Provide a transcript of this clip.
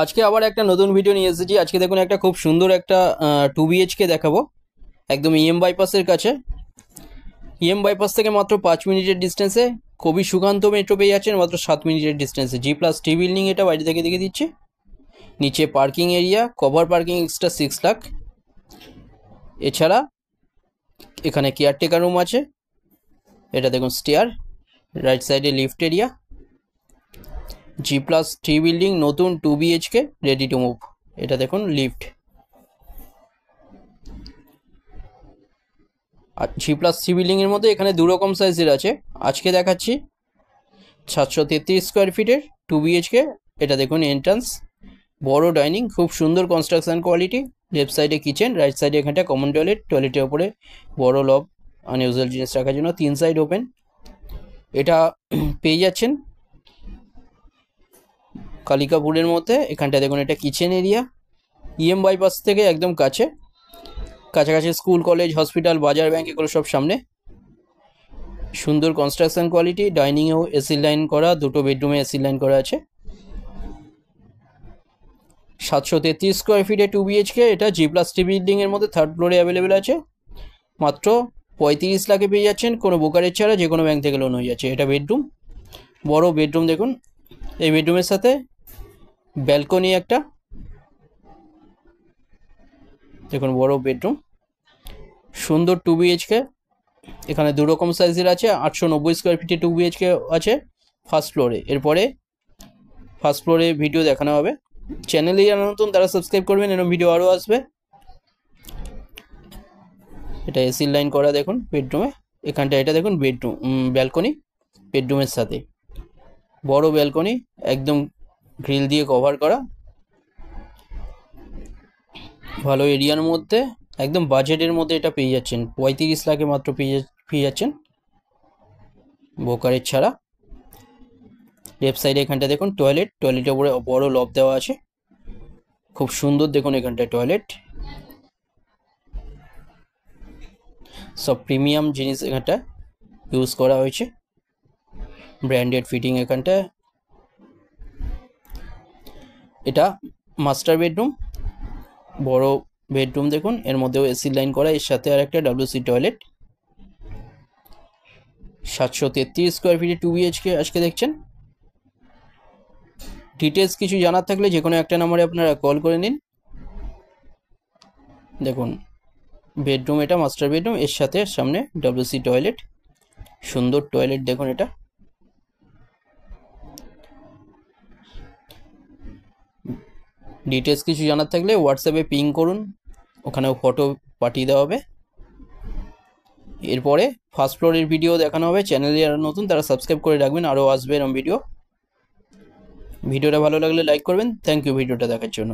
আজকে আবার একটা নতুন ভিডিও নিয়ে এসেছি। আজকে দেখুন একটা খুব সুন্দর একটা 2 BHK দেখাবো, একদম ইএম বাইপাসের কাছে। ইএম বাইপাস থেকে মাত্র 5 মিনিটের ডিস্টেন্সে খুবই সুকান্ত মেট্রো পেয়ে যাচ্ছেন মাত্র 7 মিনিটের ডিস্টেন্সে। G+T বিল্ডিং, এটা বাইরে থেকে দেখে দিচ্ছি। নিচে parking area, cover parking extra 6 lakh. এছাড়া এখানে কেয়ারটেকার রুম আছে। এটা দেখুন স্টেয়ার, রাইট সাইডে লিফট এরিয়া। G+T বিল্ডিং, নতুন 2 BHK, রেডি টু মুভ। এটা দেখুন লিফট। আর G+C বিল্ডিং এর মধ্যে এখানে দু রকম সাইজের আছে। আজকে দেখাচ্ছি 733 স্কোয়ার ফিটের 2 BHK। এটা দেখুন এন্ট্রান্স, বড় ডাইনিং, খুব সুন্দর কনস্ট্রাকশন কোয়ালিটি। লেফট সাইডে কিচেন, রাইট সাইডে এখানটা কমন টয়লেট। টয়লেটের ওপরে বড় লব, আনইউজুয়াল জিনিস রাখার জন্য। 3 সাইড ওপেন। এটা পেয়ে যাচ্ছেন কালিকাপুরের মধ্যে। এখানটা দেখুন এটা কিচেন এরিয়া। ইএম বাইপাস থেকে একদম কাছাকাছি স্কুল, কলেজ, হসপিটাল, বাজার, ব্যাংক, এগুলো সব সামনে। সুন্দর কনস্ট্রাকশন কোয়ালিটি। ডাইনিংয়েও এসি লাইন করা, দুটো বেডরুমে এসি লাইন করা আছে। 733 স্কোয়ার ফিটে 2 BHK। এটা G+T বিল্ডিং এর মধ্যে থার্ড ফ্লোরে অ্যাভেলেবেল আছে। মাত্র 35 লাখে পেয়ে যাচ্ছেন, কোনো ব্রোকারেজ ছাড়া, যে কোনো ব্যাংক থেকে লোন হয়ে যাচ্ছে। এটা বেডরুম, বড় বেডরুম দেখুন। এই বেডরুমের সাথে ব্যালকনি একটা, দেখুন বড় বেডরুম, সুন্দর 2 BHK। এখানে দু রকম সাইজের আছে। 890 স্কোয়ার ফিটে 2 BHK আছে ফার্স্ট ফ্লোরে। এরপরে ফার্স্ট ফ্লোরে ভিডিও দেখানো হবে। চ্যানেলে যারা নতুন তারা সাবস্ক্রাইব করবেন, এরকম ভিডিও আরও আসবে। এটা এসি লাইন করা দেখুন বেডরুমে। এখানটা এটা দেখুন বেডরুম, ব্যালকনি বেডরুমের সাথে, বড় ব্যালকনি, একদম গ্রিল দিয়ে কভার করা, ভালো এরিয়ার মধ্যে, একদম বাজেটের মধ্যে এটা পেয়ে যাচ্ছেন। 35 লাখে মাত্র পেয়ে যাচ্ছেন, ব্রোকারেজ ছাড়া। লেফট সাইডে এখানটা দেখুন টয়লেটের উপরে বড় লব দেওয়া আছে, খুব সুন্দর দেখুন এখানটায় টয়লেট। সব প্রিমিয়াম জিনিস এখানটা ইউজ করা হয়েছে, ব্র্যান্ডেড ফিটিং এখানটা। এটা মাস্টার বেডরুম, বড় বেডরুম দেখুন, এর মধ্যেও এসি লাইন করা, এর সাথে আর একটা WC টয়লেট। 733 স্কোয়ার ফিটে 2 BHK আজকে দেখছেন। ডিটেলস কিছু জানার থাকলে যে কোনো একটা নম্বরে আপনারা কল করে নিন। দেখুন বেডরুম, এটা মাস্টার বেডরুম, এর সাথে সামনে WC টয়লেট, সুন্দর টয়লেট দেখুন। এটা ডিটেলস কিছু জানার থাকলে হোয়াটসঅ্যাপে পিং করুন, ওখানেও ফটো পাঠিয়ে দেওয়া হবে। এরপরে ফার্স্ট ফ্লোরের ভিডিও দেখানো হবে। চ্যানেলে যারা নতুন তারা সাবস্ক্রাইব করে রাখবেন, আরও আসবে এরকম ভিডিও। ভিডিওটা ভালো লাগলে লাইক করবেন। থ্যাংক ইউ ভিডিওটা দেখার জন্য।